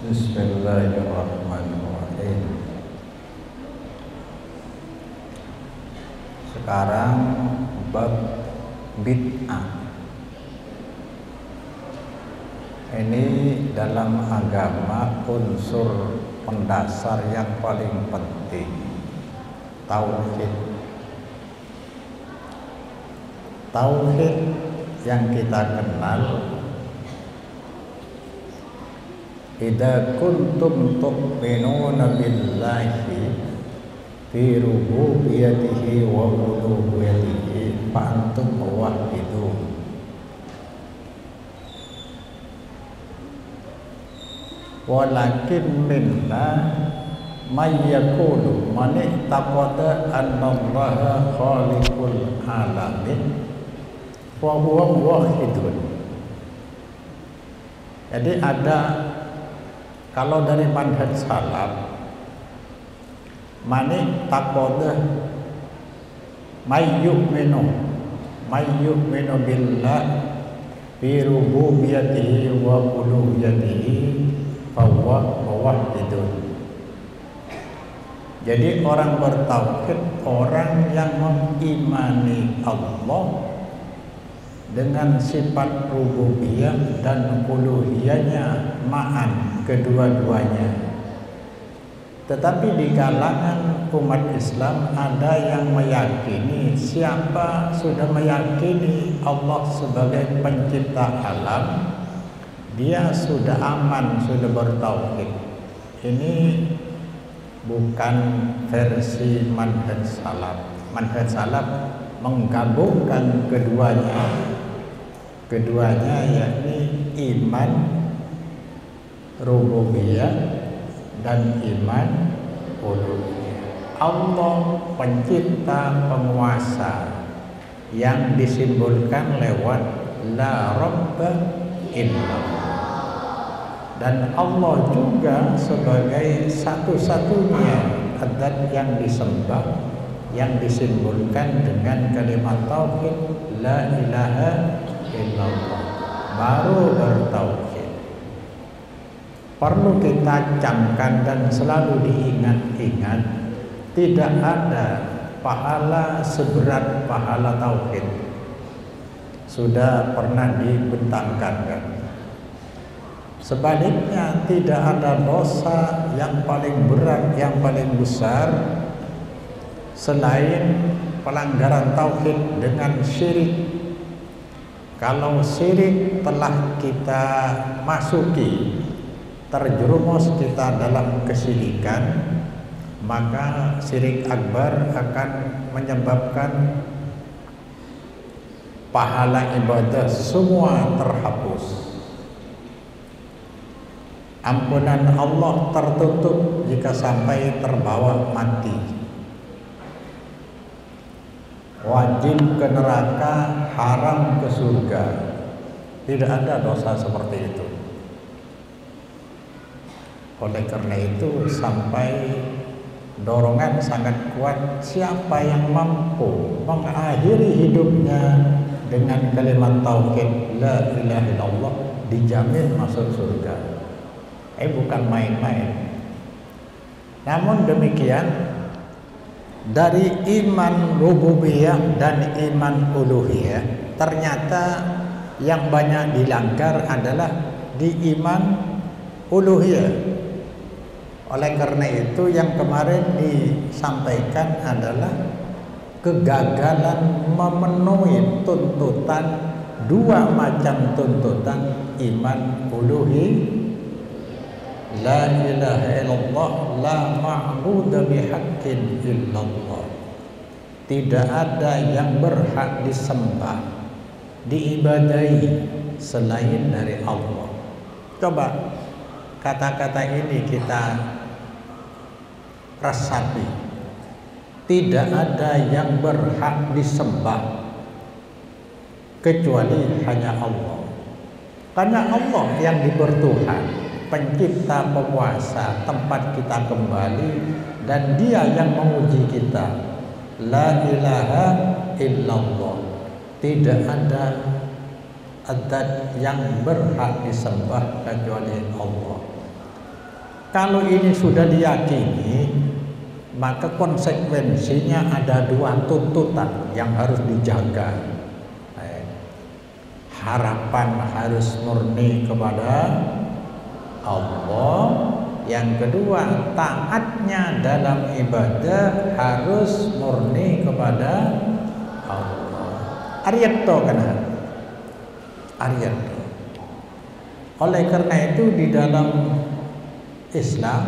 Bismillahirrahmanirrahim. Sekarang bab bid'ah. Ini dalam agama unsur pendasar yang paling penting, tauhid. Tauhid yang kita kenal, idza kuntum tu'minuna billahi fi rububiyyatihi wa uluhiyyatihi fa antum muwahhidun. Walakin minna may yaqulu man taqada annallaha khaliqul alamin wa huwa muwahhidun. Jadi ada, kalau dari manhaj salaf, mani taqadah mayyu'minu billah fi rububiyyatihi wa uluhiyyatihi fa huwa muwahhidun. Jadi orang bertauhid, orang yang mengimani Allah dengan sifat rububiyah dan uluhiyahnya ma'an, kedua-duanya. Tetapi di kalangan umat Islam ada yang meyakini, siapa sudah meyakini Allah sebagai pencipta alam, dia sudah aman, sudah bertauhid. Ini bukan versi manhaj salaf. Manhaj salaf menggabungkan keduanya yakni iman rububiyah dan iman uluhiyah. Allah pencipta, penguasa, yang disimbolkan lewat la rabba illallah. Dan Allah juga sebagai satu-satunya zat yang disembah, yang disimbolkan dengan kalimat tauhid la ilaha illallah, baru bertauhid. Perlu kita camkan dan selalu diingat-ingat, tidak ada pahala seberat pahala tauhid. Sudah pernah dibentangkan kan? Sebaliknya, tidak ada dosa yang paling berat, yang paling besar selain pelanggaran tauhid dengan syirik. Kalau syirik telah kita masuki, terjerumus kita dalam kesyirikan, maka syirik akbar akan menyebabkan pahala ibadah semua terhapus. Ampunan Allah tertutup jika sampai terbawa mati. Wajib ke neraka, haram ke surga. Tidak ada dosa seperti itu. Oleh karena itu, sampai dorongan sangat kuat, siapa yang mampu mengakhiri hidupnya dengan kalimat tauhid la ilaha illallah, dijamin masuk surga. Bukan main-main. Namun demikian, dari iman rububiyah dan iman uluhiyah, ternyata yang banyak dilanggar adalah di iman uluhiyah. Oleh karena itu, yang kemarin disampaikan adalah kegagalan memenuhi tuntutan, dua macam tuntutan iman uluhiyah. La ilaha illallah, la ma'budu bihaqqin illallah. Tidak ada yang berhak disembah, diibadahi selain dari Allah. Coba kata-kata ini kita resapi. Tidak ada yang berhak disembah kecuali hanya Allah. Karena Allah yang dibertuhan, pencipta, penguasa, tempat kita kembali, dan Dia yang menguji kita. La ilaha illallah, tidak ada zat yang berhak disembah kecuali Allah. Kalau ini sudah diyakini, maka konsekuensinya ada dua tuntutan yang harus dijaga. Harapan harus murni kepada Allah. Yang kedua, taatnya dalam ibadah harus murni kepada Allah. Ariyato kan? Ariyato. Oleh karena itu di dalam Islam,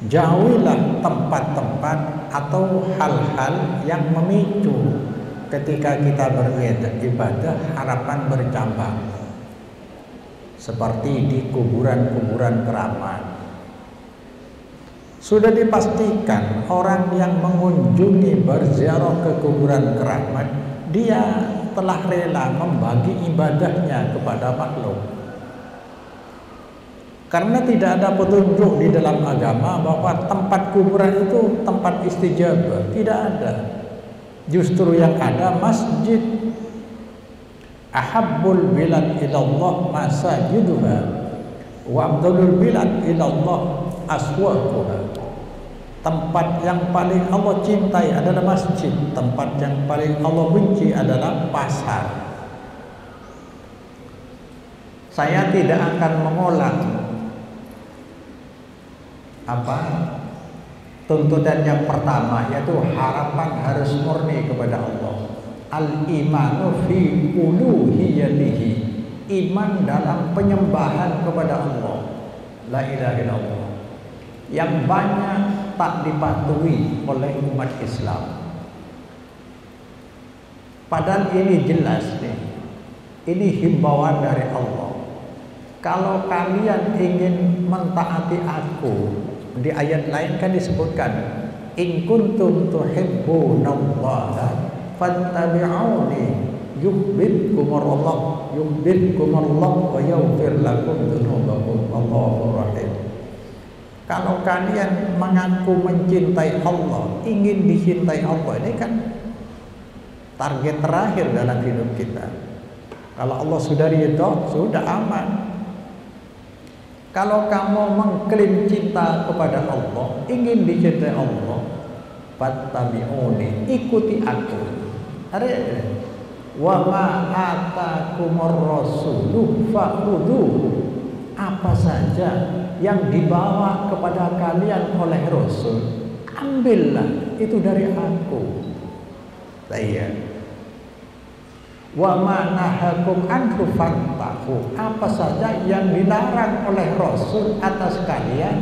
jauhilah tempat-tempat atau hal-hal yang memicu ketika kita beribadah harapan bercabang, seperti di kuburan-kuburan keramat. Sudah dipastikan orang yang mengunjungi berziarah ke kuburan keramat, dia telah rela membagi ibadahnya kepada makhluk. Karena tidak ada petunjuk di dalam agama bahwa tempat kuburan itu tempat istijabah, tidak ada. Justru yang ada masjid. Ahabbul bilad ilallah masajiduha wa abdulul bilad ilallah aswaquha. Tempat yang paling Allah cintai adalah masjid, tempat yang paling Allah benci adalah pasar. Saya tidak akan mengulang tuntutan yang pertama, yaitu harapan harus murni kepada Allah. Al-imanu fi uluhiyatihi, iman dalam penyembahan kepada Allah, la ilaha illallah, yang banyak tak dipatuhi oleh umat Islam. Padahal ini jelas nih, ini himbauan dari Allah. Kalau kalian ingin mentaati aku, di ayat lain kan disebutkan, in kuntum tuhibbunallaha fattabi'uni yuhibbukumullah wa yaghfir lakum dzunubakum wallahu rahim. Kalau kalian mengaku mencintai Allah, ingin dicintai Allah, ini kan target terakhir dalam hidup kita. Kalau Allah sudah ridho, sudah aman. Kalau kamu mengklaim cinta kepada Allah, ingin dicintai Allah, fattabi'uni, ikuti aku. Wa ma atakumur rasulu fakhudhuhu. Apa saja yang dibawa kepada kalian oleh Rasul, ambillah itu dari aku. Iya. Wa ma nahakum anhu fantahu. Apa saja yang dilarang oleh Rasul atas kalian,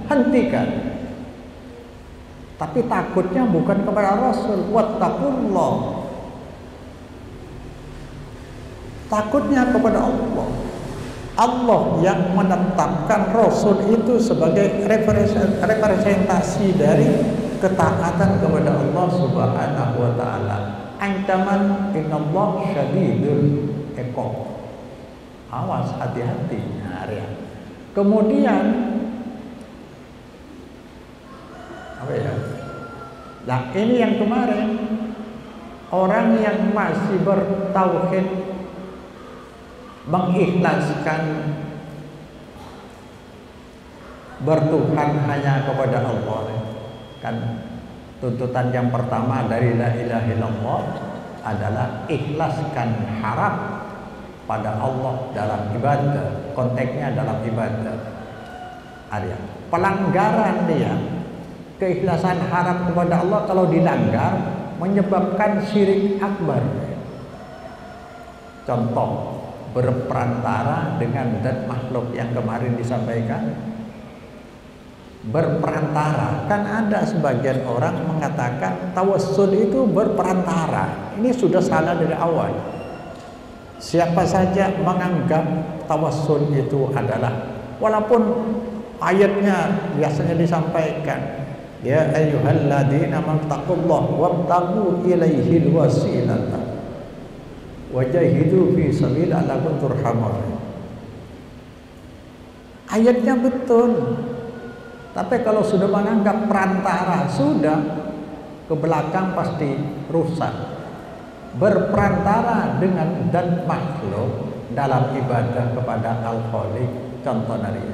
hentikan. Tapi takutnya bukan kepada Rasul, wattaqullah. Takutnya kepada Allah. Allah yang menetapkan Rasul itu sebagai representasi dari ketaatan kepada Allah Subhanahu wa taala. Ancaman innallaha syadidul iqab. Awas, hati-hati. Nah, ya. Kemudian apa ya? Nah, ini yang kemarin, orang yang masih bertauhid, mengikhlaskan bertuhan hanya kepada Allah, kan tuntutan yang pertama dari la ilaha illallah adalah ikhlaskan harap pada Allah dalam ibadah, konteksnya dalam ibadah. Ada pelanggaran dia, keikhlasan harap kepada Allah kalau dilanggar menyebabkan syirik akbar. Contoh, berperantara dengan zat makhluk yang kemarin disampaikan. Berperantara, kan ada sebagian orang mengatakan tawassul itu berperantara. Ini sudah salah dari awal. Siapa saja menganggap tawassul itu adalah, walaupun ayatnya biasanya disampaikan, ya ayyuhalladzina amanu wabtaghu ilaihil wasilata wajahidu fi sabilillah la'allakum turhamun. Ayatnya betul. Tapi kalau sudah menganggap perantara, sudah ke belakang pasti rusak. Berperantara dengan dan makhluk dalam ibadah kepada Al-Khaliq, contoh dari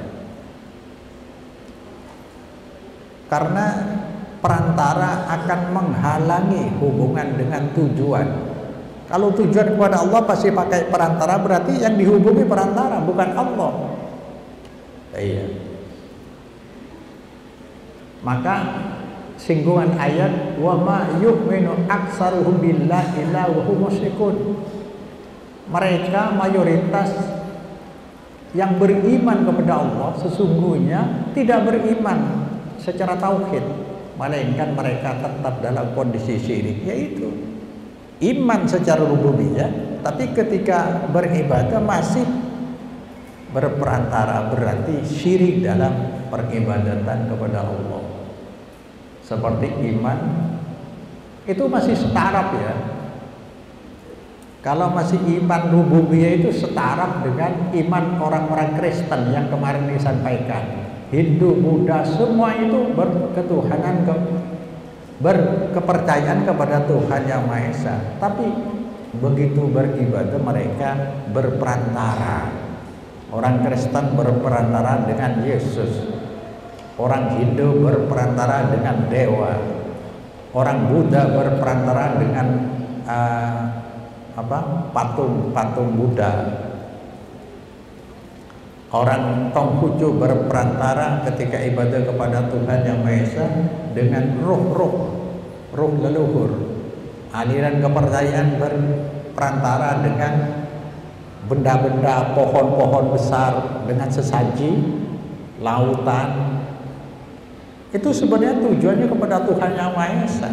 karena perantara akan menghalangi hubungan dengan tujuan. Kalau tujuan kepada Allah pasti pakai perantara, berarti yang dihubungi perantara bukan Allah. Iya. Maka singgungan ayat wa ma yu'minu aktsaruhum billahi illa wa hum musyrikun. Mereka mayoritas yang beriman kepada Allah sesungguhnya tidak beriman secara tauhid, melainkan mereka tetap dalam kondisi syirik, yaitu iman secara rububiyah, tapi ketika beribadah masih berperantara, berarti syirik dalam peribadatan kepada Allah. Seperti iman itu masih setaraf ya. Kalau masih iman rububiyah itu setaraf dengan iman orang-orang Kristen yang kemarin disampaikan. Hindu, Buddha, semua itu berketuhanan, berkepercayaan kepada Tuhan Yang Maha Esa. Tapi begitu beribadah mereka berperantara. Orang Kristen berperantara dengan Yesus. Orang Hindu berperantara dengan dewa. Orang Buddha berperantara dengan patung Buddha. Orang Konghucu berperantara ketika ibadah kepada Tuhan Yang Maha Esa dengan roh leluhur. Aliran kepercayaan berperantara dengan benda-benda, pohon-pohon besar dengan sesaji, lautan. Itu sebenarnya tujuannya kepada Tuhan Yang Maha Esa.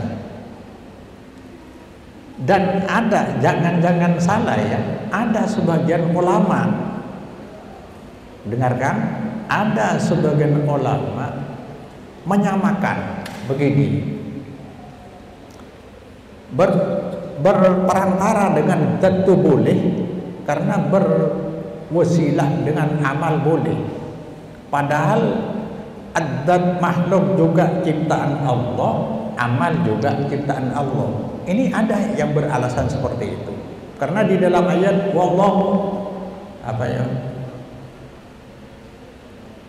Dan ada, jangan salah ya, ada sebagian ulama, dengarkan, ada sebagian ulama menyamakan begini, berperantara dengan zat itu boleh karena berwasilah dengan amal boleh, padahal adzat makhluk juga ciptaan Allah, amal juga ciptaan Allah. Ini ada yang beralasan seperti itu. Karena di dalam ayat wallahu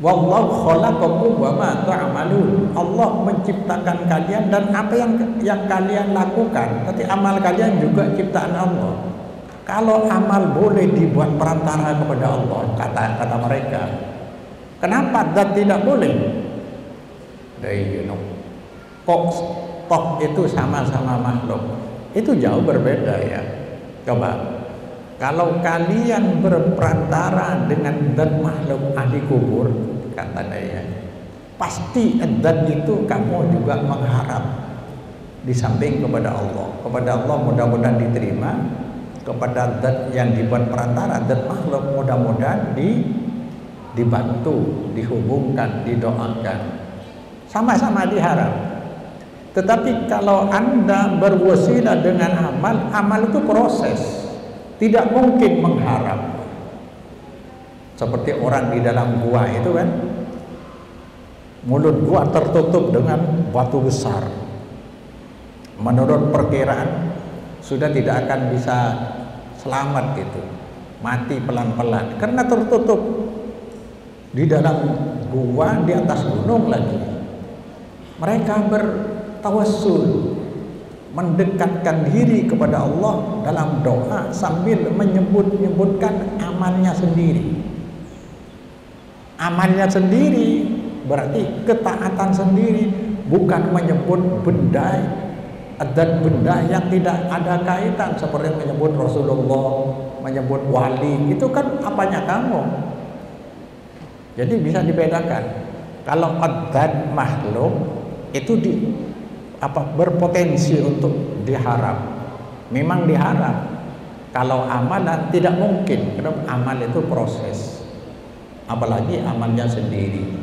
wallahu khalaqakum wa ma ta'malun. Allah menciptakan kalian dan apa yang kalian lakukan. Berarti amal kalian juga ciptaan Allah. Kalau amal boleh dibuat perantara kepada Allah, kata mereka. Kenapa dan tidak boleh? Kok toh itu sama-sama makhluk, itu jauh berbeda ya. Coba kalau kalian berperantara dengan zat makhluk ahli kubur, kata dia, pasti zat itu kamu juga mengharap di samping kepada Allah. Kepada Allah mudah-mudahan diterima, kepada zat yang dibuat perantara, zat makhluk mudah-mudahan dibantu, dihubungkan, didoakan, sama-sama diharap. Tetapi kalau Anda berwasilah dengan amal itu proses, tidak mungkin mengharap. Seperti orang di dalam gua itu kan, mulut gua tertutup dengan batu besar. Menurut perkiraan sudah tidak akan bisa selamat gitu, mati pelan-pelan karena tertutup di dalam gua di atas gunung lagi. Mereka bertawassul, mendekatkan diri kepada Allah dalam doa sambil menyebutkan amalnya sendiri. Amalnya sendiri berarti ketaatan sendiri, bukan menyebut benda dan benda yang tidak ada kaitan seperti menyebut Rasulullah, menyebut wali. Itu kan apanya kamu. Jadi bisa dibedakan. Kalau adzat makhluk itu berpotensi untuk diharap, memang diharap. Kalau amalan tidak mungkin, karena amal itu proses, apalagi amalnya sendiri.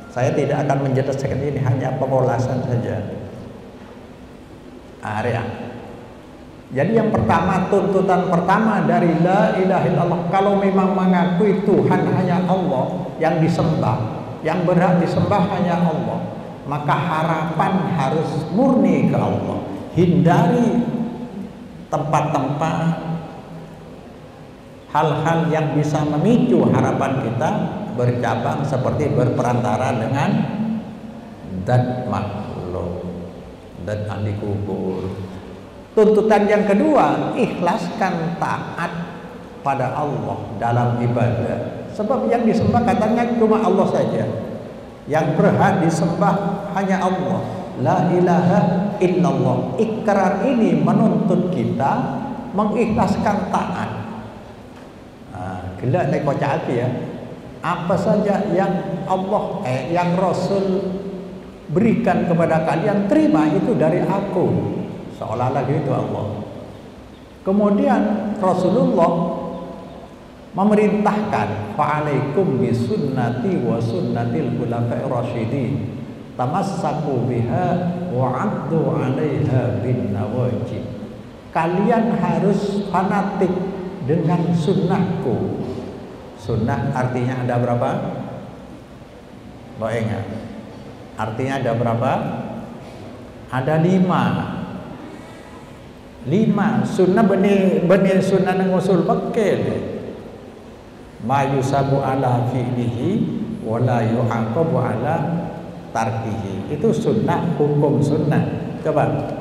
Saya tidak akan menjelaskan ini, hanya pengolasan saja. Area. Jadi yang pertama, tuntutan pertama dari la ilaha illallah, kalau memang mengakui Tuhan hanya Allah yang disembah, yang berhak disembah hanya Allah, maka harapan harus murni ke Allah. Hindari tempat-tempat hal-hal yang bisa memicu harapan kita bercabang, seperti berperantara dengan dan makhluk dan ahli kubur. Tuntutan yang kedua, ikhlaskan taat pada Allah dalam ibadah. Sebab yang disembah katanya cuma Allah saja. Yang berhak disembah hanya Allah. La ilaha illallah. Ikrar ini menuntut kita mengikhlaskan taat. Gila nek kocak ya. Apa saja yang Allah yang Rasul berikan kepada kalian, terima itu dari aku. Seolah-olah gitu Allah. Kemudian Rasulullah memerintahkan, fa'alaikum bisunnati wa sunnatil khulafa'ir rasyidin tamassaku biha wa 'addu 'alaiha bin nawajib. Kalian harus fanatik dengan sunnahku. Sunnah artinya ada berapa? Lo ingat? Artinya ada berapa? Ada 5. Sunnah benih sunnah nang usul bakil. Ma yusabu ala fi'lihi wa la yu'aqabu ala tarkihi. Itu sunnah, hukum sunnah. Coba.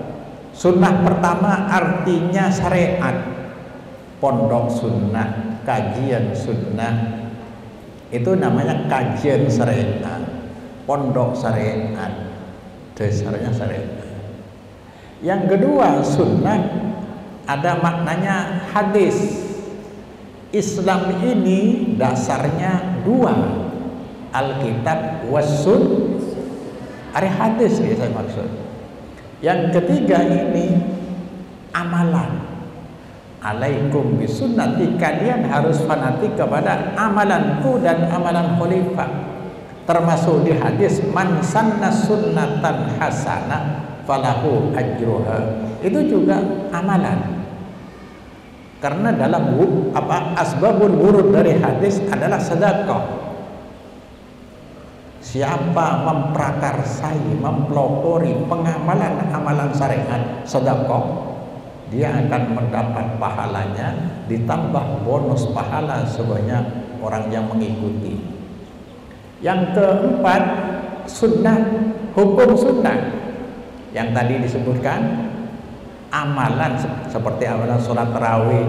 Sunnah pertama artinya syariat. Pondok sunnah, kajian sunnah. Itu namanya kajian syariat. Pondok syariat. Dasarnya syariat. Yang kedua, sunnah ada maknanya hadis. Islam ini dasarnya 2, Alkitab was sunnah. Ada hadis ya saya maksud. Yang ketiga ini amalan. Alaikum bisunnati, kalian harus fanatik kepada amalanku dan amalan khalifah. Termasuk di hadis man sanna sunnatan hasanah falahu ajruha. Itu juga amalan. Karena dalam asbabul wurud dari hadis adalah sedekah. Siapa memprakarsai, mempelopori pengamalan-amalan syariat sedekah, dia akan mendapat pahalanya ditambah bonus pahala sebanyak orang yang mengikuti. Yang keempat, sunnah, hukum sunnah yang tadi disebutkan. Amalan seperti amalan sholat tarawih,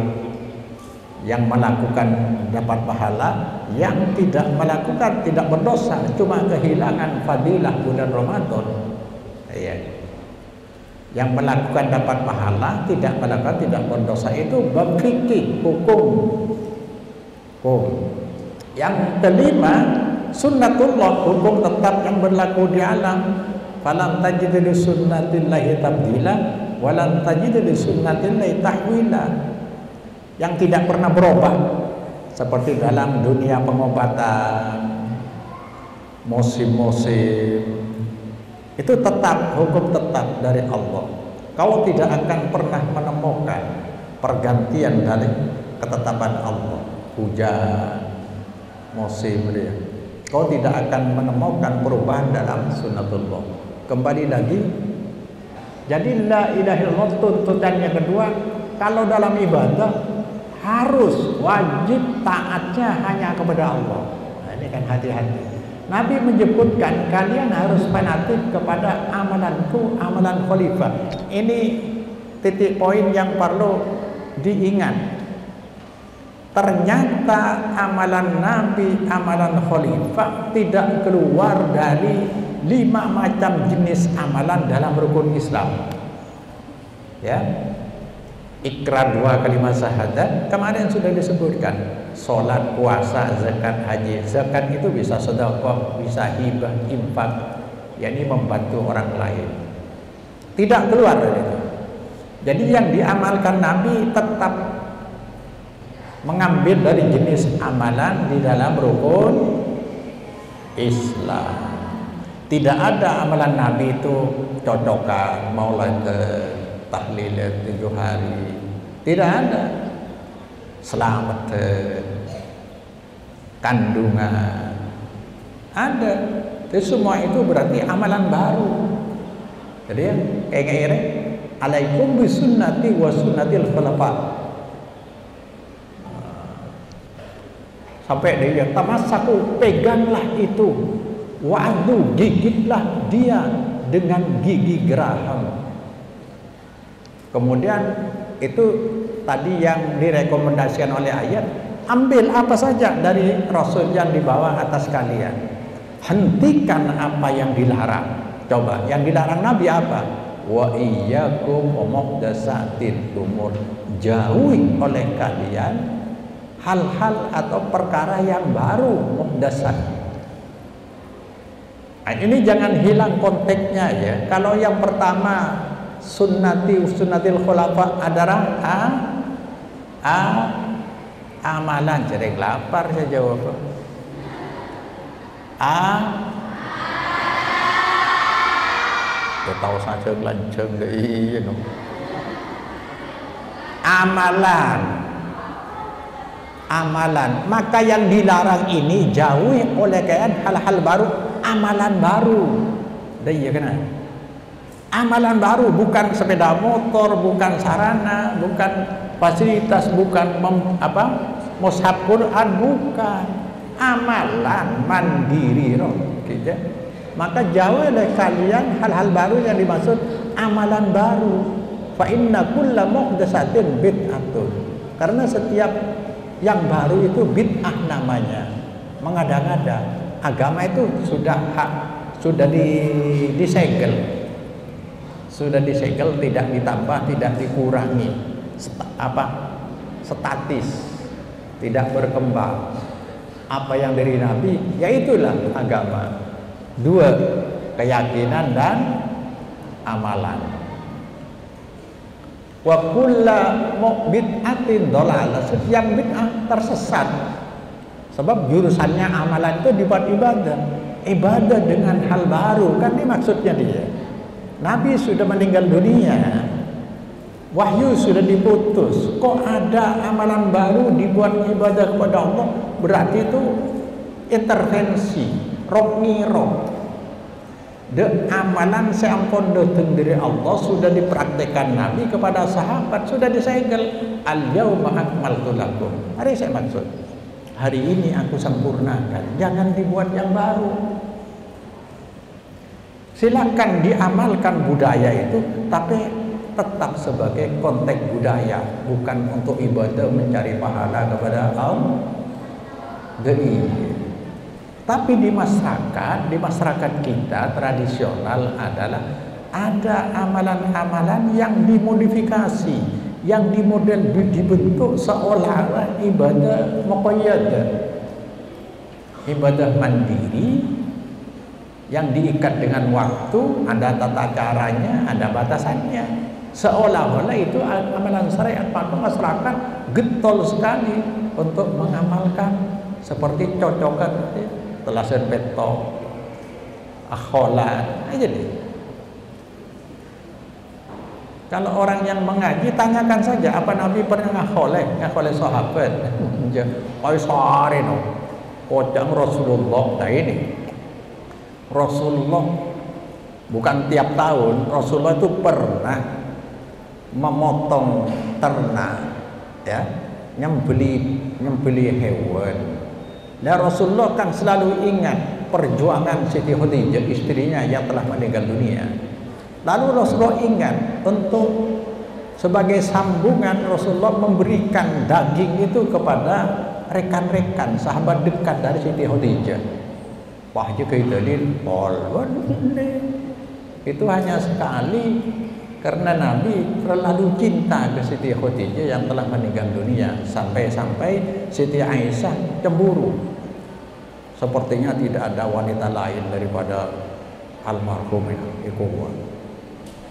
yang melakukan dapat pahala, yang tidak melakukan tidak berdosa, cuma kehilangan fadilah bulan Ramadan. Ya. Yang melakukan dapat pahala, tidak melakukan tidak berdosa, itu bab fikih, hukum. Yang kelima, sunnatullah, hukum tetap yang berlaku di alam. Falam tajid li sunnatillahi tabdila walan tajid li sunnatillahi tahwila. Yang tidak pernah berubah, seperti dalam dunia pengobatan, musim-musim, itu tetap, hukum tetap dari Allah. Kau tidak akan pernah menemukan pergantian dari ketetapan Allah. Hujan, musim dia. Kau tidak akan menemukan perubahan dalam sunnatullah. Kembali lagi, jadi la ilaha illallah tuntutan yang kedua, kalau dalam ibadah harus wajib taatnya hanya kepada Allah. Nah, ini kan hati-hati. Nabi menyebutkan kalian harus fanatik kepada amalanku, amalan khalifah. Ini titik poin yang perlu diingat. Ternyata amalan Nabi, amalan khalifah tidak keluar dari 5 macam jenis amalan dalam rukun Islam. Ya. Ikrar 2 kalimat syahadat kemarin sudah disebutkan. Salat, puasa, zakat, haji. Zakat itu bisa sedekah, bisa hibah, infak, yakni membantu orang lain. Tidak keluar dari itu. Jadi yang diamalkan Nabi tetap mengambil dari jenis amalan di dalam rukun Islam. Tidak ada amalan Nabi itu cocokan, maulid, tahlil 7 hari. Tidak ada. Selamat, kandungan. Ada. Jadi semua itu berarti amalan baru. Jadi ya, kayak gini, alaikum bisunnati wa sunnatil khulafa. Sampai dia tamassaku, peganglah itu. Wa'adu, gigitlah dia dengan gigi geraham. Kemudian itu tadi yang direkomendasikan oleh ayat, ambil apa saja dari Rasul yang dibawa atas kalian, hentikan apa yang dilarang. Coba yang dilarang Nabi apa? Wa iyyakum wa muhdatsatil umur, jauhi oleh kalian hal-hal atau perkara yang baru, muhdatsat. Nah, ini jangan hilang konteksnya ya. Kalau yang pertama sunnatil khulafa adalah amalan, jadi lapar saya jawab. Ya tahu saja lanceng iya no. Amalan, maka yang dilarang ini jauhi oleh kalian hal-hal baru, amalan baru. Dah iya kan? Amalan baru, bukan sepeda motor, bukan sarana, bukan fasilitas, bukan mushaf Quran, bukan. Amalan mandiri roh, gitu. Maka jauh oleh kalian hal-hal baru yang dimaksud amalan baru. Fa inna kulla muhdatsatin bid'atun. Karena setiap yang baru itu bid'ah namanya, mengada-ngada. Agama itu sudah disegel, tidak ditambah, tidak dikurangi, statis, tidak berkembang. Apa yang dari Nabi, ya itulah agama. Dua, keyakinan dan amalan. Wa kullu bid'atin dhalalah, setiap bid'ah tersesat. Sebab jurusannya amalan itu dibuat ibadah dengan hal baru, kan ini maksudnya dia. Nabi sudah meninggal dunia, wahyu sudah diputus, kok ada amalan baru dibuat ibadah kepada Allah? Berarti itu intervensi, roh. De amalan seampun datang dari Allah sudah dipraktekkan Nabi kepada sahabat, sudah disegel. Al-yauma akmaltu lakum. Hari saya maksud, hari ini aku sempurnakan, jangan dibuat yang baru. Silakan diamalkan budaya itu, tapi tetap sebagai konteks budaya, bukan untuk ibadah mencari pahala kepada Allah. Tapi di masyarakat kita tradisional adalah ada amalan-amalan yang dimodifikasi, yang dibentuk seolah-olah ibadah muqayyadah, ibadah mandiri yang diikat dengan waktu, ada tata caranya, ada batasannya. Seolah-olah itu amalan syariat, maka masyarakat getol sekali untuk mengamalkan seperti cocokan telasan peto, akholat aja deh. Kalau orang yang mengaji, tanyakan saja apa Nabi pernah ngakholeh sahabat. Koi sore no, kodang Rasulullah. Nah ini Rasulullah bukan tiap tahun, Rasulullah itu pernah memotong ternak, ya, nyembeli hewan. Nah Rasulullah kan selalu ingat perjuangan Siti Khadijah, istrinya yang telah meninggal dunia. Lalu Rasulullah ingat untuk sebagai sambungan, Rasulullah memberikan daging itu kepada rekan-rekan sahabat dekat dari Siti Khadijah. Wah, juga dalil itu hanya sekali, karena Nabi terlalu cinta ke Siti Khadijah yang telah meninggal dunia, sampai-sampai Siti Aisyah cemburu. Sepertinya tidak ada wanita lain daripada almarhum itu.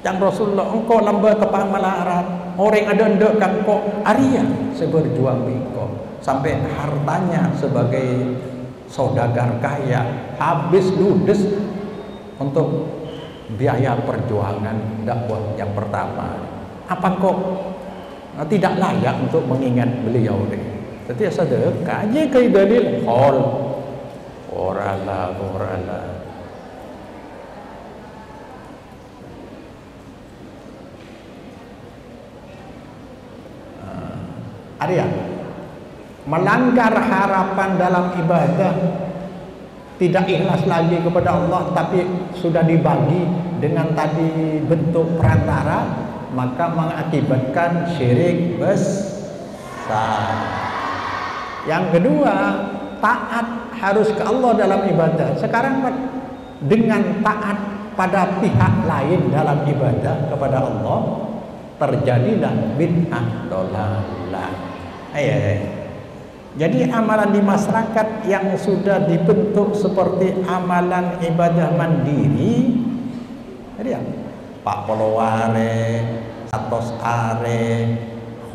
Yang Rasulullah, engkau lamba kepamalaran, orang ada ndek kan kok Arya seberjuang bingko, sampai hartanya sebagai saudagar kaya habis ludes untuk biaya perjuangan dakwah yang pertama. Apa kok tidak layak untuk mengingat beliau deh? Jadi sedekah aja kayak dalil hol orala. Arya melanggar harapan dalam ibadah tidak ikhlas lagi kepada Allah, tapi sudah dibagi dengan tadi bentuk perantara, maka mengakibatkan syirik besar. Yang kedua, taat harus ke Allah dalam ibadah. Sekarang dengan taat pada pihak lain dalam ibadah kepada Allah, terjadilah bid'ah dolalah. Jadi amalan di masyarakat yang sudah dibentuk seperti amalan ibadah mandiri, jadi Pak Poloware, Satos Are,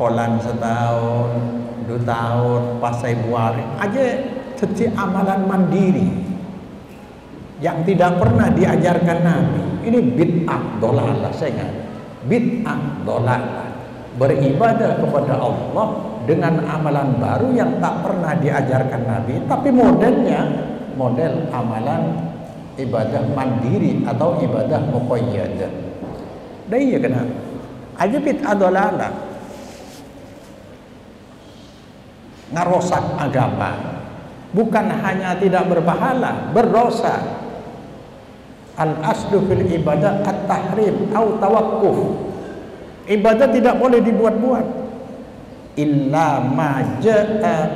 Holan setahun, 2 tahun, Pasai Buari aja jadi amalan mandiri yang tidak pernah diajarkan Nabi. Ini bid'ah dolalah, saya ingat. Bid'ah dolalah, beribadah kepada Allah dengan amalan baru yang tak pernah diajarkan Nabi, tapi modelnya model amalan ibadah mandiri atau ibadah muqayyadah. Dan iya kenapa? Aja bid'ah dolalah, ngarosak agama, bukan hanya tidak berpahala, berdosa. Al-aslu fil ibadah at-tahrim atau tawakkuf. Ibadah tidak boleh dibuat-buat. Illa ma jaa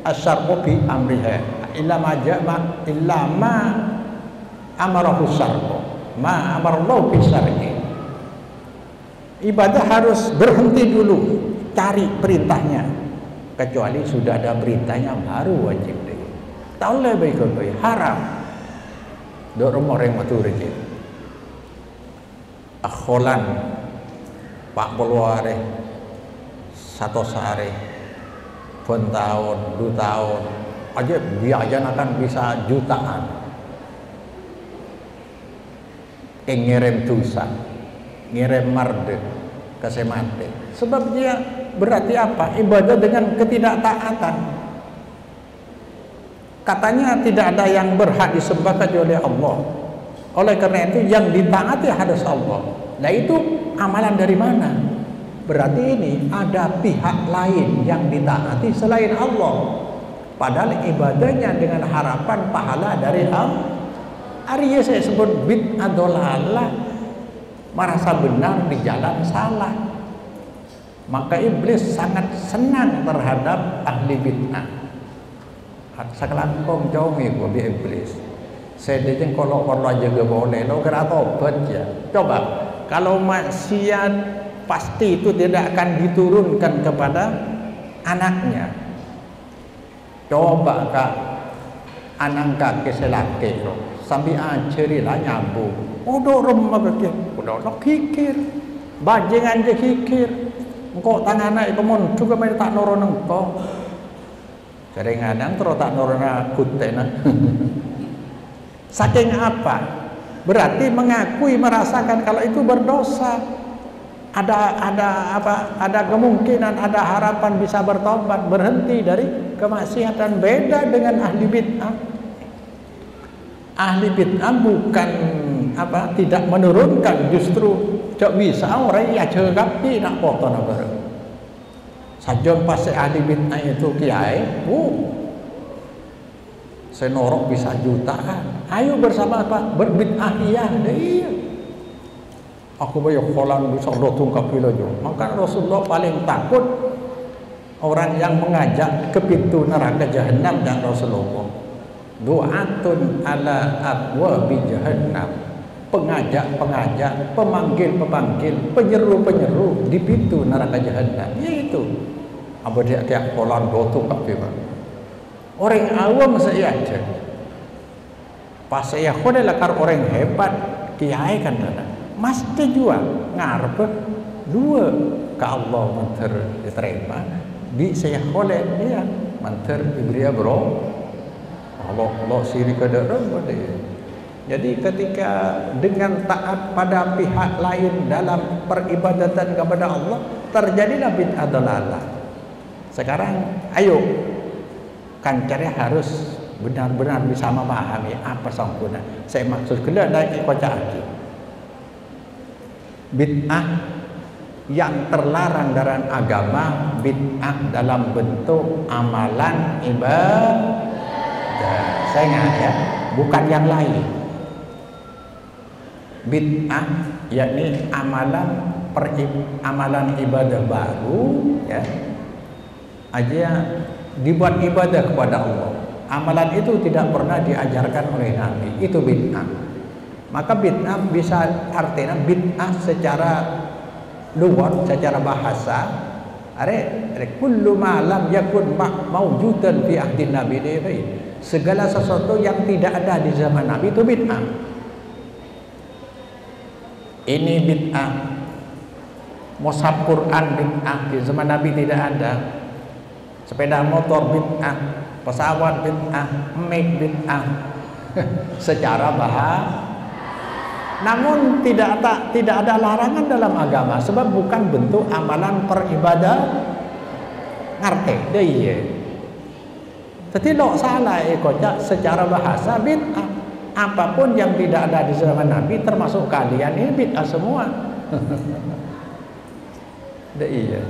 asyar'u bi amriha. Illa ma jaa illa ma amarahu syar'u. Ma amarallahu bi syar'i. Ibadah harus berhenti dulu, cari perintahnya. Kecuali sudah ada perintahnya baru wajib deh. Tahu lebih haram. Dok rumah orang matur je. Akholan Pak Polware, Satos Are, pun tahun, 2 tahun, aja biayanya akan bisa jutaan. Ngirim dosa, ngirim marde, kesemate. Sebab dia berarti apa? Ibadah dengan ketidaktaatan. Katanya tidak ada yang berhak disembah kecuali Allah. Oleh karena itu yang ditaati harus Allah. Nah itu amalan dari mana? Berarti ini ada pihak lain yang ditaati selain Allah. Padahal ibadahnya dengan harapan pahala dari Allah. Hari ini saya sebut bid'ah dolalah, merasa benar di jalan salah. Maka iblis sangat senang terhadap ahli bid'ah. Sekelangkong jauh gue bi iblis. Saya dijeng kalau jaga boleh, lo kira tobat ya. Coba kalau maksiat pasti itu tidak akan diturunkan kepada anaknya. Coba kak anak kaki selaki lo, sambil ajarilah nyambung. Udah remah begitu, udah lo kikir, bajingan je kikir. Engkau tangan anak kemun juga main tak noron engkau. Kadang-kadang terus tak norona kutena. Saking apa? Berarti mengakui, merasakan kalau itu berdosa. Ada kemungkinan, ada harapan bisa bertobat, berhenti dari kemaksiatan. Beda dengan ahli bid'ah. Ahli bid'ah bukan tidak menurunkan, justru cok bisa orang ya cekapi nak foto nak bareng. Sajon pas ahli bid'ah itu kiai, senorok bisa jutaan. Ayo bersama apa? Berbid'ah iya. Aku bayar kolan bisa tungkap pilojo. Maka Rasulullah paling takut orang yang mengajak ke pintu neraka jahanam dan Rasulullah. Du'atun ala abwabi jahannam. Pengajak-pengajak, pemanggil-pemanggil, penyeru-penyeru di pintu neraka jahanam. Yaitu apa dia kayak kolan dotung kafe bang. Orang awam saya aja. Pas saya adalah orang hebat, kiai kan ada. Mesti juga ngarep 2 ke Allah manter diterima. Di saya oleh dia manter diberi bro. Allah sirik ada orang. Jadi ketika dengan taat pada pihak lain dalam peribadatan kepada Allah, terjadilah bid'ah dalalah. Sekarang ayo kancare harus benar-benar bisa memahami apa sempurna. Saya maksud kena naik kocak lagi. Bid'ah yang terlarang dalam agama, bid'ah dalam bentuk amalan ibadah. saya ingat ya, bukan yang lain. Bid'ah yakni amalan ibadah baru ya, aja dibuat ibadah kepada Allah. Amalan itu tidak pernah diajarkan oleh Nabi, itu bid'ah. Maka bid'ah bisa artinya bid'ah secara lugat, secara bahasa. Kullu ma lam yakun mawjudan fi ahdi Nabi, segala sesuatu yang tidak ada di zaman Nabi itu bid'ah. Ini bid'ah. Mushaf Quran bid'ah, di zaman Nabi tidak ada. Sepeda motor bid'ah, pesawat bid'ah, mic bid'ah. Secara bahasa. Namun tidak ada larangan dalam agama, sebab bukan bentuk amalan peribadah. Ngerti deh iya. Tapi lo salah kocak secara bahasa bid'ah. Apapun yang tidak ada di zaman Nabi termasuk kalian ini bid'ah semua. Deh iya.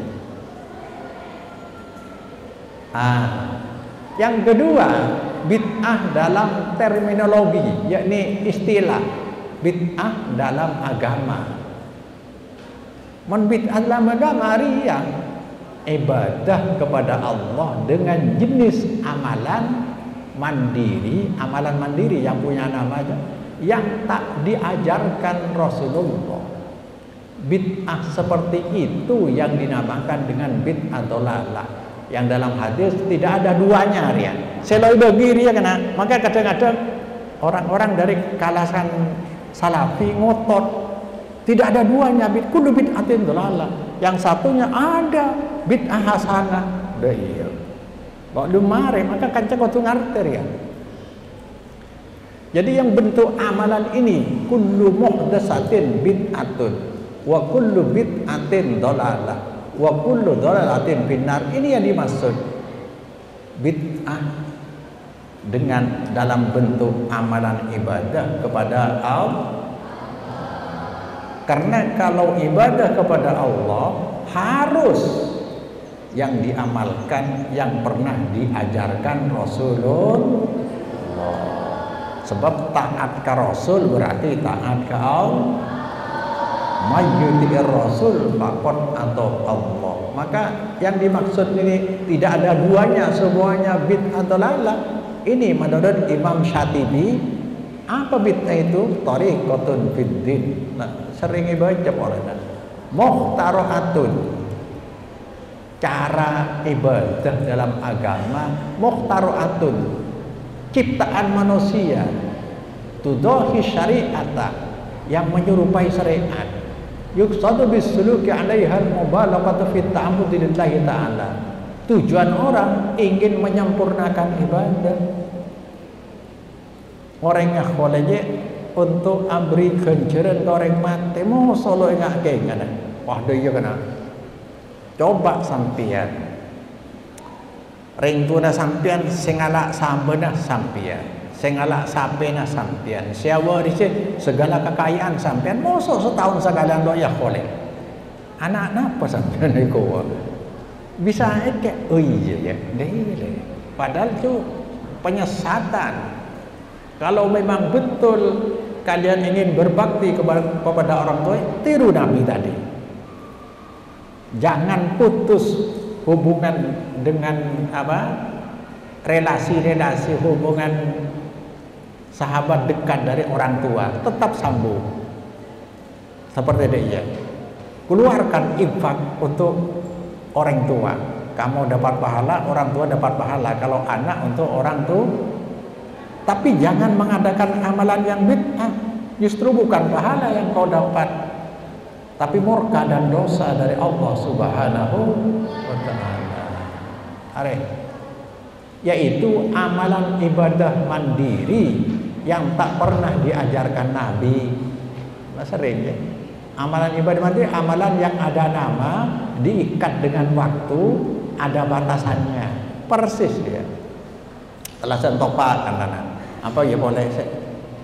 Yang kedua, bid'ah dalam terminologi, yakni istilah. Bid'ah dalam agama. Bid'ah dalam agama riya, ibadah kepada Allah dengan jenis amalan mandiri, amalan mandiri yang punya nama aja, yang tak diajarkan Rasulullah. Bid'ah seperti itu yang dinamakan dengan bid'ah dolalah, yang dalam hadis tidak ada duanya ya. Seloi bagi dia kena. Maka kadang-kadang orang-orang dari kalangan salafi ngotot, tidak ada duanya, kullu bid'atin dolalah. Yang satunya ada bid'ah hasanah. Dah iya. Kalau lumare maka kancang kau ngarter ya. Jadi yang bentuk amalan ini kullu muhdatsatin bid'atun wa kullu bid'atin dolalah wa kullu dolalatin finnar. Ini yang dimaksud bid'ah dengan dalam bentuk amalan ibadah kepada Allah. Karena kalau ibadah kepada Allah harus yang diamalkan yang pernah diajarkan Rasulullah. Sebab taat ke Rasul berarti taat ke Allah. Mayyuti'ir Rasul faqad atau Allah. Maka yang dimaksud ini tidak ada duanya, semuanya bid'ah dalalah. Ini menurut Imam Syatibi. Apa bid'ah itu? Tariqatun fiddin. Nah, sering baca orang. Muhtaraatun, cara ibadah dalam agama. Muhtaraatun, ciptaan manusia. Tudahi syari'ata, yang menyerupai syariat. Yuqsadu bisuluki 'alaiha al-mubalaghatu fi ta'abbudi lillahi ta'ala. Tujuan orang ingin menyempurnakan ibadah. Orang yang kholeje untuk abri kenceran orang mati mau solo enggak kena. Wah dia kena. Coba sampian. Ring tuna sampian singala sambena sampian. Singala sapena sampian. Siawa dice segala kekayaan sampian. Mosok setahun segala doya khole. Anak napa sampian iku? Bisa kayak oh iya ya. Dele. Padahal itu penyesatan. Kalau memang betul kalian ingin berbakti kepada orang tua, tiru Nabi tadi. Jangan putus hubungan dengan relasi-relasi hubungan sahabat dekat dari orang tua, tetap sambung. Seperti dia. Keluarkan infak untuk orang tua. Kamu dapat pahala, orang tua dapat pahala. Kalau anak untuk orang tua. Tapi jangan mengadakan amalan yang bid'ah. Justru bukan pahala yang kau dapat, tapi murka dan dosa dari Allah Subhanahu wa ta'ala. Yaitu amalan ibadah mandiri yang tak pernah diajarkan Nabi. Sering ya. Amalan ibadah mandiri, amalan yang ada nama, diikat dengan waktu, ada batasannya. Persis dia. Alasan topak kan apa ya boleh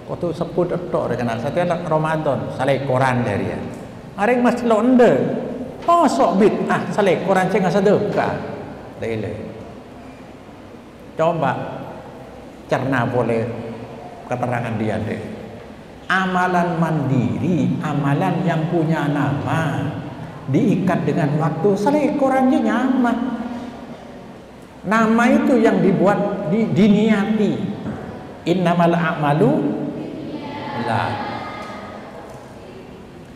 kau tu sebut etok kena setiap Ramadan saleh Quran dari ya areng mas londe masuk bid'ah saleh Quran ceng sedekah dele coba cerna boleh keterangan dia deh. Amalan mandiri, amalan yang punya nama, diikat dengan waktu, selekorannya nyaman. Nama itu yang dibuat, diniati. Innamal a'malu lah.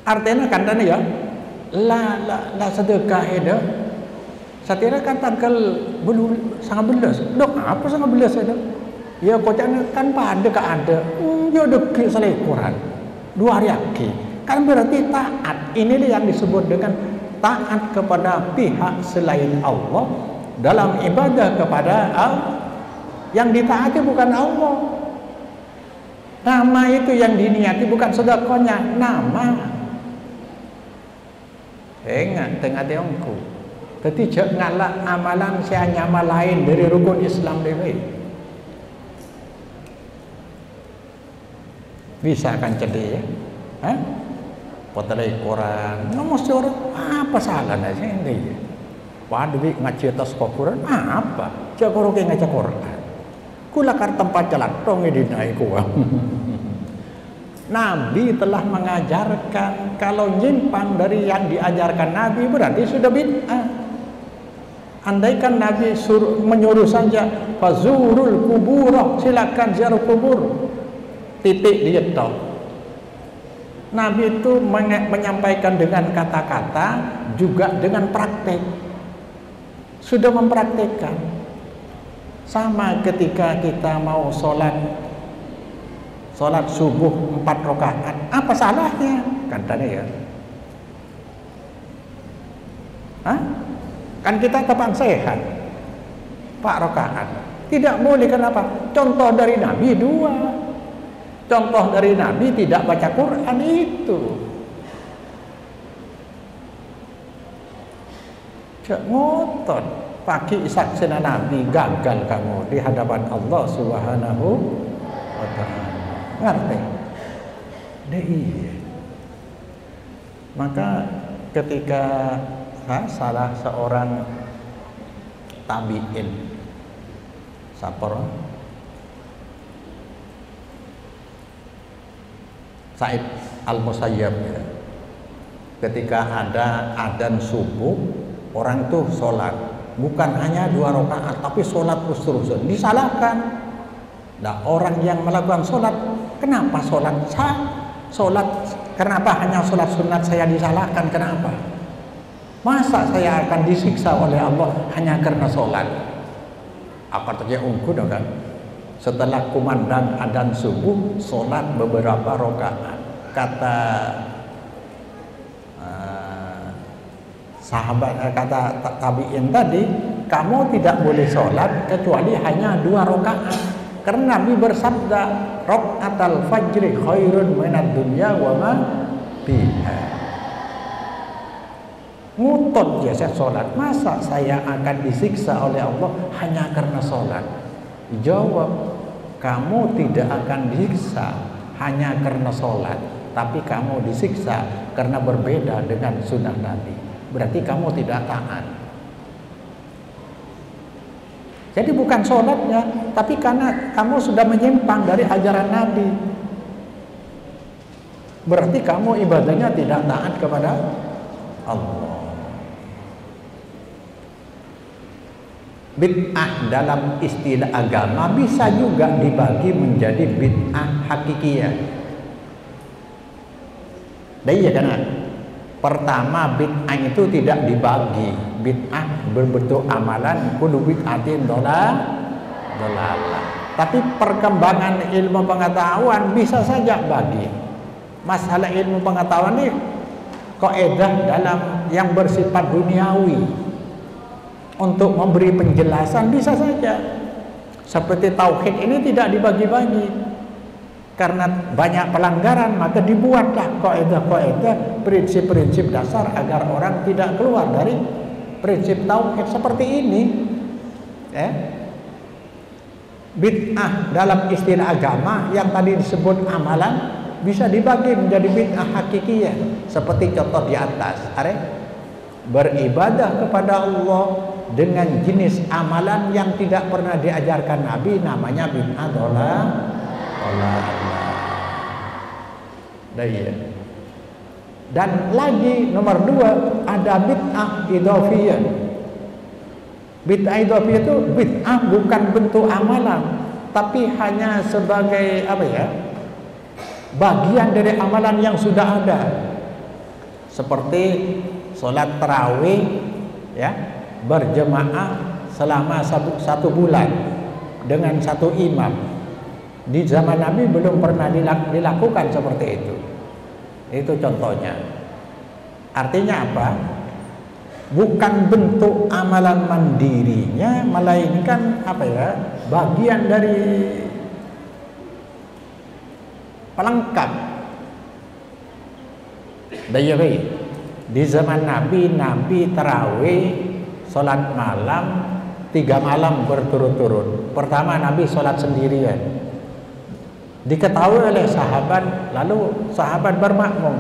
Artinya kan tadi ya, la sedekah itu. Satira kan tanggal belum sangat belas. Dok apa sangat belas itu? Ya kocaknya kan pada ada. Ya deki selekoran 2 hari lagi. Kan berarti taat. Ini yang disebut dengan taat kepada pihak selain Allah dalam ibadah kepada Allah. Yang ditaati bukan Allah. Nama itu yang diniati bukan sedekahnya, nama. Ingat tengah tiongku. Tapi jek ngalak amalan saya nyamal lain dari rukun Islam dewe. Bisa kan jadi ya? Hah? Potret Quran, mesti orang apa salahnya sih ini? Waduh ngaji atas Quran apa? Cak orang yang ngaji Quran. Kula kar tempat jalan dong ini naik kuah. Nabi telah mengajarkan kalau nyimpang dari yang diajarkan Nabi berarti sudah bid'ah. Andaikan Nabi menyuruh saja fazurul kubur, silakan ziarah kubur. Titik dia tahu. Nabi itu menyampaikan dengan kata-kata juga dengan praktek. Sudah mempraktekkan. Sama ketika kita mau sholat subuh 4 rakaat, apa salahnya? Katanya ya. Hah? Kan kita tepang sehat 4 rakaat. Tidak boleh, kenapa? Contoh dari Nabi 2. Contoh dari Nabi tidak baca Quran itu. Cak ngotot. Pakai saksina Nabi gagal kamu di hadapan Allah Subhanahu wa ta'ala. Ngerti? Iya. Maka ketika salah seorang tabi'in sapor Sa'id Al-Musayyab ya. Ketika ada adzan subuh, orang tuh sholat bukan hanya 2 rakaat tapi sholat terus-terusan, disalahkan. Nah, orang yang melakukan sholat, kenapa sholat kenapa hanya sholat sunat saya disalahkan, kenapa? Masa saya akan disiksa oleh Allah hanya karena sholat? Apa terjadi ungku kan? Setelah kumandang adzan subuh, sholat beberapa rakaat. Kata sahabat, kata tabi'in tadi, kamu tidak boleh sholat kecuali hanya 2 rakaat. Karena Nabi bersabda, rakaatal fajri khairun minad dunya wa ma fiha. Ngutot dia saya sholat, masa saya akan disiksa oleh Allah hanya karena sholat? Jawab, kamu tidak akan disiksa hanya karena sholat, tapi kamu disiksa karena berbeda dengan sunnah Nabi. Berarti kamu tidak taat. Jadi bukan sholatnya, tapi karena kamu sudah menyimpang dari ajaran Nabi. Berarti kamu ibadahnya tidak taat kepada Allah. Bid'ah dalam istilah agama bisa juga dibagi menjadi bid'ah hakikiyah. Dan iya kan? Pertama, bid'ah itu tidak dibagi. Bid'ah berbentuk amalan, kullu bid'atin dolalah. Tapi perkembangan ilmu pengetahuan bisa saja bagi. Masalah ilmu pengetahuan ini kaidah dalam yang bersifat duniawi. Untuk memberi penjelasan bisa saja. Seperti tauhid ini tidak dibagi-bagi. Karena banyak pelanggaran, maka dibuatlah kaidah-kaidah, prinsip-prinsip dasar agar orang tidak keluar dari prinsip tauhid seperti ini. Bid'ah dalam istilah agama yang tadi disebut amalan bisa dibagi menjadi bid'ah hakikiyah seperti contoh di atas. beribadah kepada Allah dengan jenis amalan yang tidak pernah diajarkan Nabi, namanya bid'ah dolalah. Dan lagi nomor 2 ada bid'ah idhofiyah. Bid'ah idhofiyah itu bid'ah bukan bentuk amalan, tapi hanya sebagai bagian dari amalan yang sudah ada. Seperti sholat tarawih berjemaah selama satu bulan dengan satu imam. Di zaman Nabi belum pernah dilakukan seperti itu. Itu contohnya. Artinya apa? Bukan bentuk amalan mandirinya, melainkan bagian dari pelengkap. Di zaman Nabi tarawih sholat malam 3 malam berturut-turut. Pertama Nabi sholat sendirian, diketahui oleh sahabat, lalu sahabat bermakmum.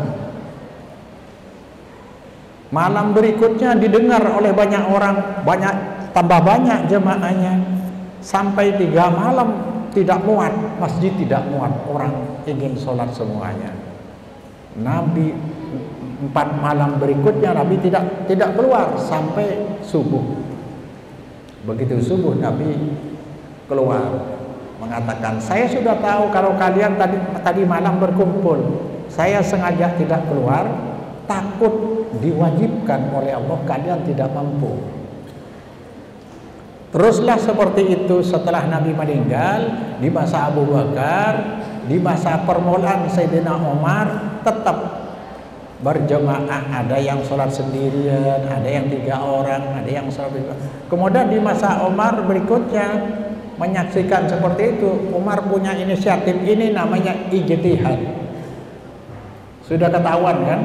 Malam berikutnya didengar oleh banyak orang, tambah banyak jemaahnya, sampai 3 malam tidak muat, masjid tidak muat, orang ingin sholat semuanya. Nabi 4 malam berikutnya Nabi tidak keluar sampai subuh. Begitu subuh Nabi keluar, mengatakan, saya sudah tahu kalau kalian tadi malam berkumpul. Saya sengaja tidak keluar, takut diwajibkan oleh Allah, kalian tidak mampu. Teruslah seperti itu setelah Nabi meninggal, di masa Abu Bakar, di masa permulaan Sayyidina Umar, tetap berjemaah. Ada yang sholat sendirian, ada yang 3 orang, ada yang sholat. Kemudian di masa Umar berikutnya menyaksikan seperti itu, Umar punya inisiatif, ini namanya ijtihad. Sudah ketahuan kan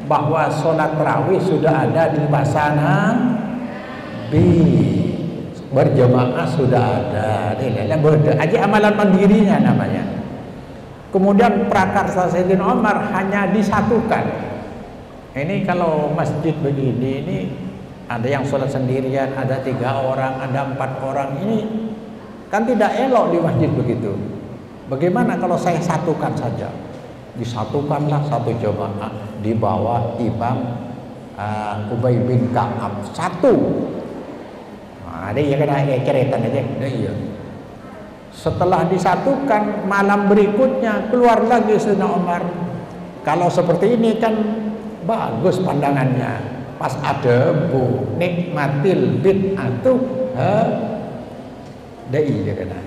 bahwa sholat tarawih sudah ada di masa Nabi, berjemaah sudah ada, aja amalan mandirinya namanya. Kemudian prakarsa Sayyidina Umar hanya disatukan. Ini kalau masjid begini, ini ada yang sholat sendirian, ada 3 orang, ada 4 orang, ini kan tidak elok di masjid begitu. Bagaimana kalau saya satukan saja? Disatukanlah satu jemaah di bawah Imam Ubay bin Ka'ab, satu. Ada yang kena cerita aja. Iya. Setelah disatukan, malam berikutnya keluar lagi Sayyidina Umar. Kalau seperti ini kan bagus pandangannya. Pas ada bu nikmatil bid'atu dai dia kena.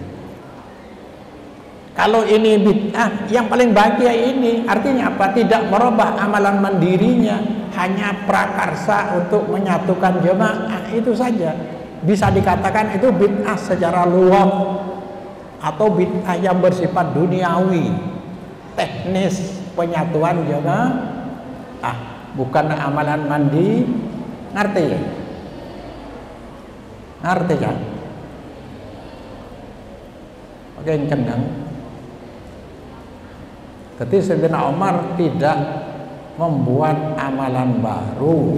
Kalau ini bid'ah, yang paling bahagia ini artinya apa? Tidak merubah amalan mandirinya, hanya prakarsa untuk menyatukan jemaah, itu saja. Bisa dikatakan itu bid'ah secara luas atau bid'ah yang bersifat duniawi, teknis penyatuan jemaah, bukan amalan mandi. Ngerti ya? Ngerti kan? Oke, kencang. Ketika Sayyidina Umar tidak membuat amalan baru,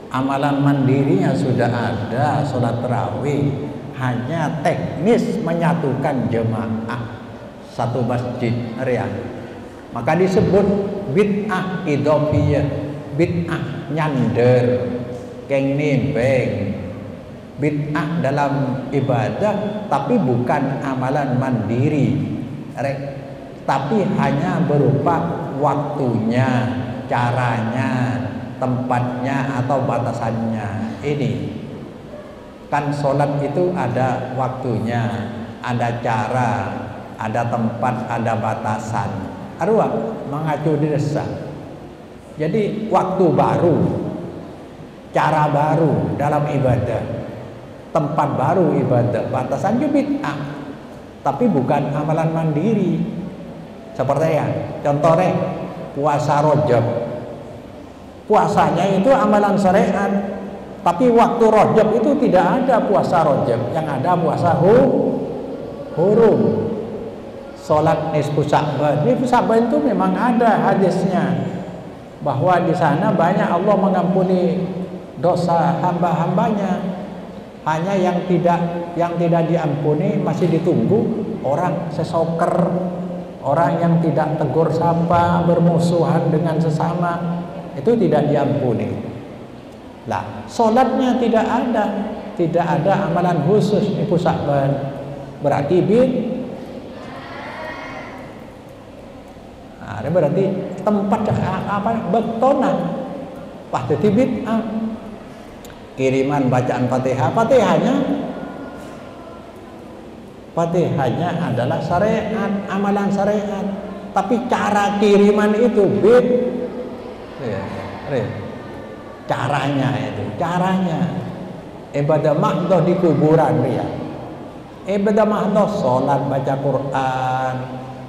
amalan mandirinya sudah ada, sholat tarawih, hanya teknis menyatukan jemaah satu masjid area, maka disebut bid'ah idhofiyah, bid'ah nyander, keng nimbeng, bid'ah dalam ibadah tapi bukan amalan mandiri, tapi hanya berupa waktunya, caranya, tempatnya atau batasannya. Ini kan sholat itu ada waktunya, ada cara, ada tempat, ada batasan. Arwah mengacu desa. Jadi waktu baru, cara baru dalam ibadah, tempat baru ibadah, batasan juga bid'ah, tapi bukan amalan mandiri. Seperti ya, contohnya puasa Rajab. Puasanya itu amalan syariat, tapi waktu Rajab itu tidak ada puasa Rajab, yang ada puasa hurum. Salat nisfu Sya'ban, nisfu Sya'ban itu memang ada hadisnya. bahwa di sana banyak Allah mengampuni dosa hamba-hambanya. Hanya yang tidak diampuni masih ditunggu orang sesoker, orang yang tidak tegur sapa, bermusuhan dengan sesama, itu tidak diampuni. Lah, salatnya tidak ada amalan khusus ibu sakben. Berarti ini berarti tempat apa betona pasti bid'ah. Kiriman bacaan Fatihahnya adalah syariat, amalan syariat. Tapi cara kiriman itu caranya ibadah mahdoh di kuburan dia. Ibadah mahdoh sholat, baca Quran,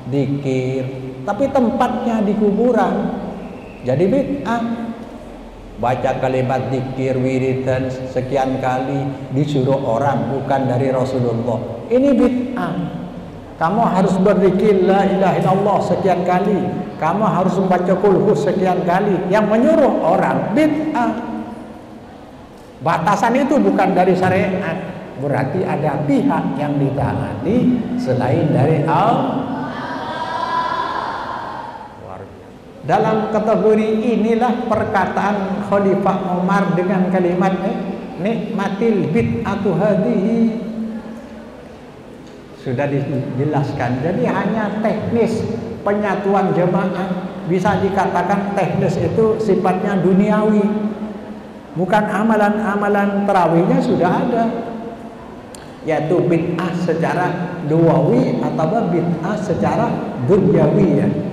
zikir, tapi tempatnya di kuburan. Jadi bid'ah. Baca kalimat zikir wiridan sekian kali disuruh orang bukan dari Rasulullah. Ini bid'ah. Kamu harus berzikir la ilaha illallah sekian kali. Kamu harus membaca qul sekian kali. Yang menyuruh orang bid'ah. Batasan itu bukan dari syariat. Berarti ada pihak yang ditaati selain dari Allah. Dalam kategori inilah perkataan Khalifah Umar dengan kalimat nikmatil bid'atu hadhihi. Sudah dijelaskan. Jadi hanya teknis penyatuan jemaah, bisa dikatakan teknis itu sifatnya duniawi. Bukan amalan-amalan tarawihnya sudah ada. Yaitu bid'ah secara duawi atau bid'ah secara dunyawiyah.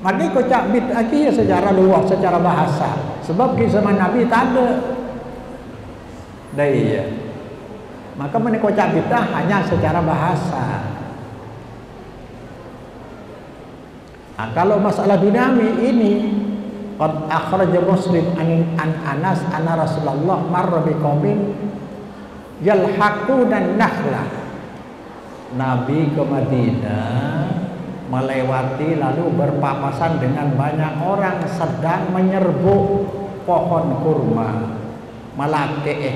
Maka kocak bid'ah ya secara luas, secara bahasa. Sebab di zaman Nabi tak ada. Iya. Maka menikocak bid'ah hanya secara bahasa. Nah, kalau masalah duniawi ini, qad akhraja Muslim an Anas anna Rasulullah marra biqaumin yalhaquna nakhla. Nabi ke Madinah melewati lalu berpapasan dengan banyak orang sedang menyerbu pohon kurma malake.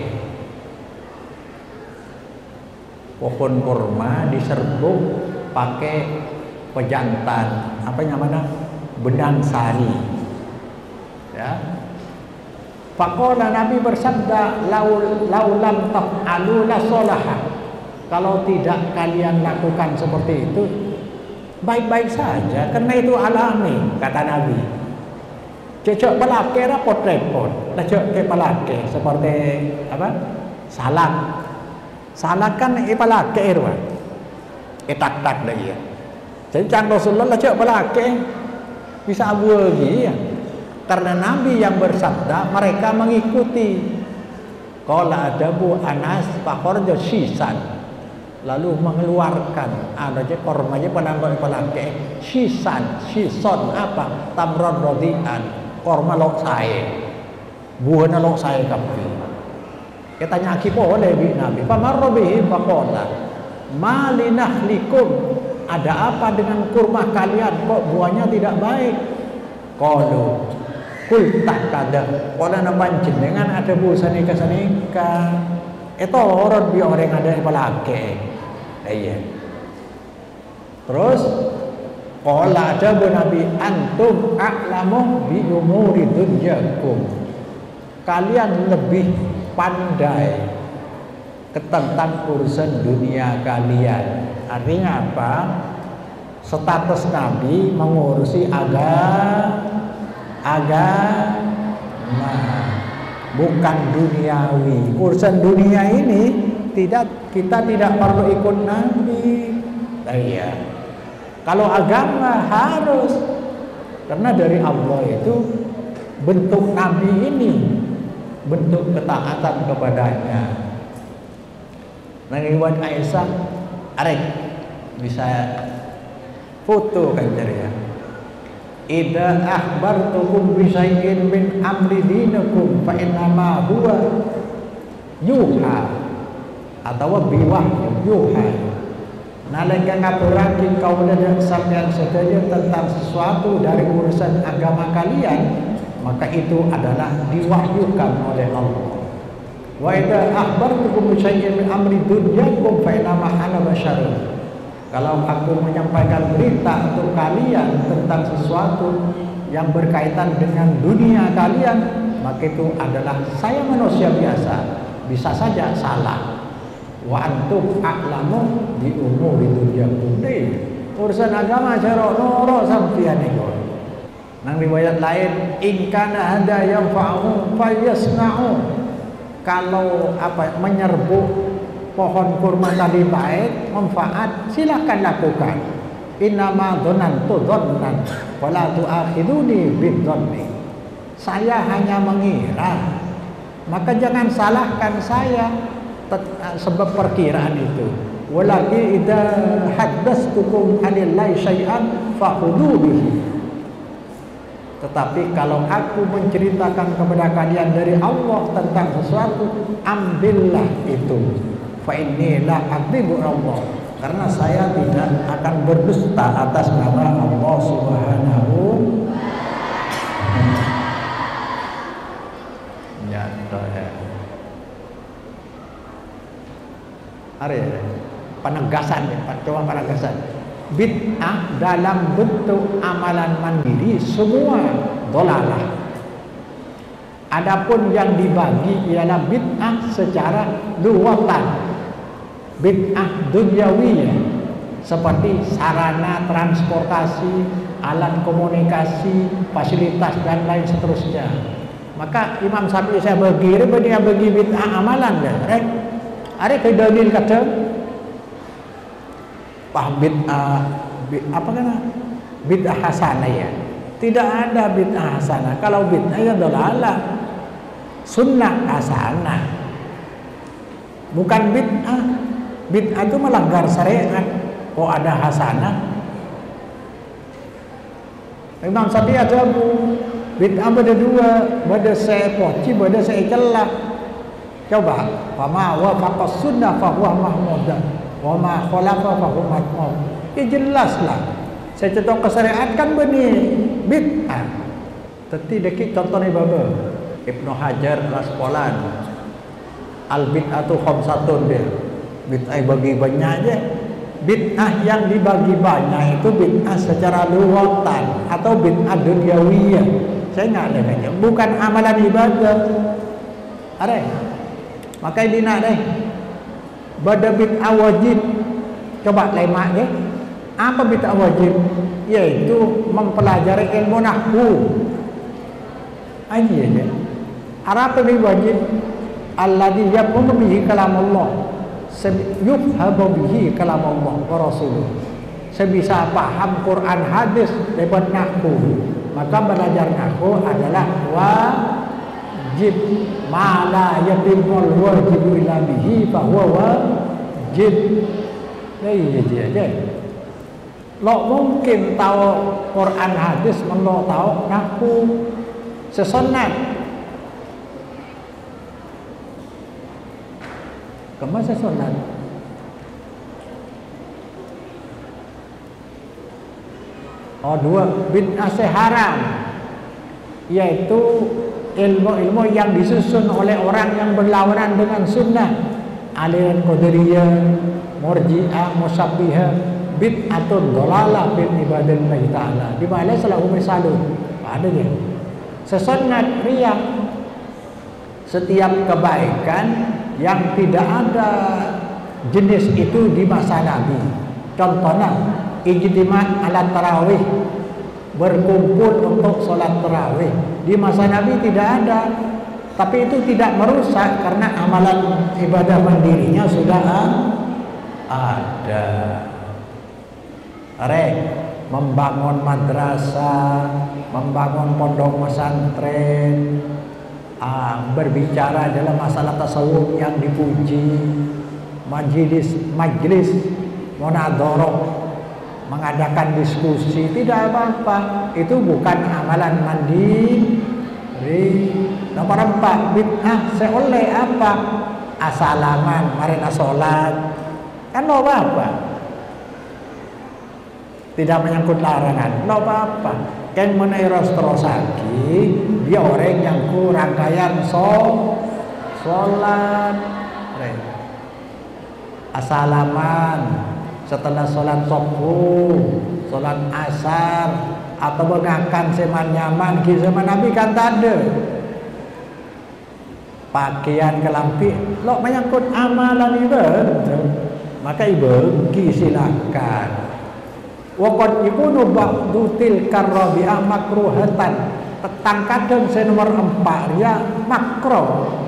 Pohon kurma diserbu pakai pejantan, apa namanya, benang sari. Ya. Faqala Nabi bersabda, laulam taf'alu la salaha. Kalau tidak kalian lakukan seperti itu, baik-baik saja, karena itu alami, kata Nabi. Cocok pelake repot-repot, cocok ke pelake seperti apa? Salak kan pelake irwan, tak dah ya. Jadi can Rasulullah cocok pelake bisa abu lagi ya. Karena Nabi yang bersabda, mereka mengikuti. Qala adabu Anas faqarja sisan. Lalu mengeluarkan ada je korma je penambah pelake sison apa tamron rodian korma lok saya buahnya lok saya kapi. Kita nyaki boleh bi Nabi pamarro bihi faqala malinahlikum, ada apa dengan kurma kalian kok buahnya tidak baik? Qalu kul takada qala nampan jenengan ada bu sanika itu orang bi orang ada pelake. Iya. Terus qala ada Nabi antum a'lamu bi umuri dunyakum. Kalian lebih pandai tentang urusan dunia kalian. Artinya apa? Status Nabi mengurusi agama, bukan duniawi. Urusan dunia ini kita tidak perlu ikut Nabi. Iya. Kalau agama harus, karena dari Allah itu bentuk Nabi ini, bentuk ketaatan kepadanya. Nah, riwayat Aisyah, arek bisa foto kan ya. Idza akhbartukum bi syai'in min amri dinakum fa innama huwa yuha atau biwah yuha. nalika ngapuraken kaula sampeyan sedaya tentang sesuatu dari urusan agama kalian, maka itu adalah diwahyukan oleh Allah. Wa idza akhbartukum syai'an min amri dunyakum fa inna ma ana basyarun. Kalau aku menyampaikan berita untuk kalian tentang sesuatu yang berkaitan dengan dunia kalian, maka itu adalah saya manusia biasa, bisa saja salah. Wa antum a'lamu bi umuri dunyakum. Urusan agama cara noro sampeyan niku. Nang riwayat lain, in kana hada yanfa'u falyasna'u. Kalau menyerbu pohon kurma tadi baik, manfaat, silakan lakukan. Innama dzanantu dzannan wala tu'akhiduni bidzanni. Saya hanya mengira, maka jangan salahkan saya sebab perkiraan itu. Walakin idza haddatstukum anillahi syai'an fakhudhu bihi. Tetapi kalau aku menceritakan kepada kalian dari Allah tentang sesuatu, ambillah itu. Fa inni la akdzibu Allah, karena saya tidak akan berdusta atas nama Allah Subhanahu ya. Are penegasan ya, coba penegasan. Bid'ah dalam bentuk amalan mandiri semua dolalah. Adapun yang dibagi ialah bid'ah secara luwatan, bid'ah dunyawiyah seperti sarana transportasi, alat komunikasi, fasilitas dan lain seterusnya. Maka Imam Syafi'i saya bagi bid'ah amalan dah. Ada dalil kata bid'ah apa kana? Bid'ah hasanah ya. Tidak ada bid'ah hasanah. Kalau bid'ah ya dalalah. Sunnah hasanah. Bukan bid'ah. Bid'ah itu melanggar syariat. Kok ada hasanah? Imam Syafi'i ada bid'ah ada dua, ada saya poci, ada saya celah. Coba, fama wa faqas sunnah fa huwa mahmudan wa ma khalafa fa huwa madmum. Ya jelaslah. Saya contoh ke syariat kan benih bid'ah. Tadi deki contohnya baba Ibnu Hajar Al-Asqalani. Al bid'atu khamsatun dia. Bid'ah bagi banyak aja. Bid'ah yang dibagi banyak itu bid'ah secara lughatan atau bid'ah dunyawiyah. Saya enggak ada kata, bukan amalan ibadah. Ada. Makanya dina deh. Bada bid'ah wajib. Coba lemak deh. Apa bid'ah wajib? Yaitu mempelajari ilmu nahwu. Aja ya. Apa yang wajib? Alladzi yafhamu bihi kalam Allah. Yufhamu bihi kalam Allah wa rasuluh. Sebisa paham Quran hadis lewat nahwu. Maka belajar nahwu adalah wajib. Ma la yatimul wajibu illa bihi fa huwa wajib. Iya aja. Lo mungkin tahu Quran hadis, lo tahu nahwu sesunat. Kemana sesunat? Oh dua, bid'ah haram, yaitu ilmu-ilmu yang disusun oleh orang yang berlawanan dengan sunnah. Aliran Qadariyah, Murji'ah, Musyabbihah, bid'atun dhalalah fil ibadatillah ta'ala. Di mana salahu misalun. Ada dia. Sesunat riya. Setiap kebaikan yang tidak ada jenis itu di masa Nabi. Contohnya ijtima' ala tarawih, berkumpul untuk sholat tarawih. Di masa Nabi tidak ada. Tapi itu tidak merusak karena amalan ibadah mandirinya sudah ada. Membangun madrasah, membangun pondok pesantren, berbicara dalam masalah tasawuf yang dipuji, majlis munadharah, mengadakan diskusi, tidak apa-apa. Itu bukan amalan mandiri. Nomor 4, bid'ah seoleh apa? Asalaman, marina sholat, kan lo apa? tidak menyangkut larangan, no apa-apa. Kan meneros terus lagi, dia orang yang kurangkaian sholat, asalaman setelah sholat subuh, sholat asar, atau mengakan seman nyaman, zaman Nabi kan tak ada. Pakaian kelampi, lo menyangkut amalan ibadah, maka ibu silakan. Waqad yakunu ba'du tilkar rabi'ah makruhatan. Petang kadang nomor 4 ya makruh.